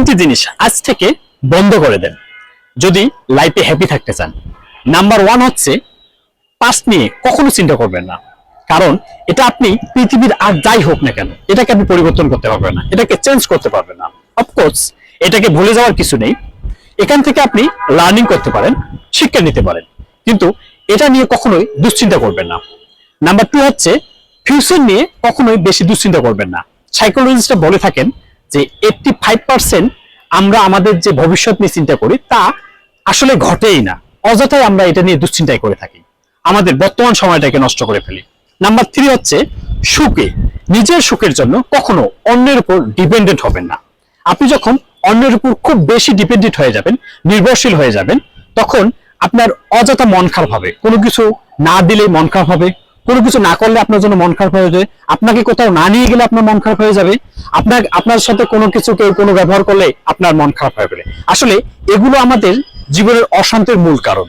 তিনটি জিনিস আজ থেকে বন্ধ করে দেন যদি লাইফে হ্যাপি থাকতে চান। নাম্বার 1 হচ্ছে পাস্ট নিয়ে কখনো চিন্তা করবেন না, কারণ এটা আপনি পৃথিবীর আর যাই হোক না কেন এটাকে আপনি পরিবর্তন করতে পারবেন না, এটাকে চেঞ্জ করতে পারবেন না। অফকোর্স এটাকে ভুলে যাওয়ার কিছু নেই, এখান থেকে আপনি লার্নিং করতে পারেন, শিক্ষা নিতে পারেন, কিন্তু এটা নিয়ে কখনোই দুশ্চিন্তা করবেন না। নাম্বার 2 হচ্ছে ফিউচার নিয়ে কখনোই বেশি দুশ্চিন্তা করবেন না। সাইকোলজিস্টরা বলে থাকেন যে 85% আমরা আমাদের যে ভবিষ্যৎ নিয়ে চিন্তা করি তা আসলে ঘটেই না, অযথাই আমরা এটা নিয়ে দুশ্চিন্তায় করে থাকি, আমাদের বর্তমান সময়টাকে নষ্ট করে ফেলি। নাম্বার 3 হচ্ছে সুখে নিজের সুখের জন্য কখনো অন্যের উপর ডিপেন্ডেন্ট হবেন না। আপনি যখন অন্যের উপর খুব বেশি ডিপেন্ডেন্ট হয়ে যাবেন, নির্ভরশীল হয়ে যাবেন, তখন আপনার অযথা মন খারাপ হবে, কোনো কিছু না দিলে মন খারাপ হবে, কোনো কিছু না করলে আপনার জন্য মন খারাপ হয়ে যাবে, আপনাকে কোথাও না নিয়ে গেলে আপনার মন খারাপ হয়ে যাবে, আপনার সাথে কোনো কিছু কেউ কোনো ব্যবহার করলে আপনার মন খারাপ হয়ে যাবে। আসলে এগুলো আমাদের জীবনের অশান্তির মূল কারণ।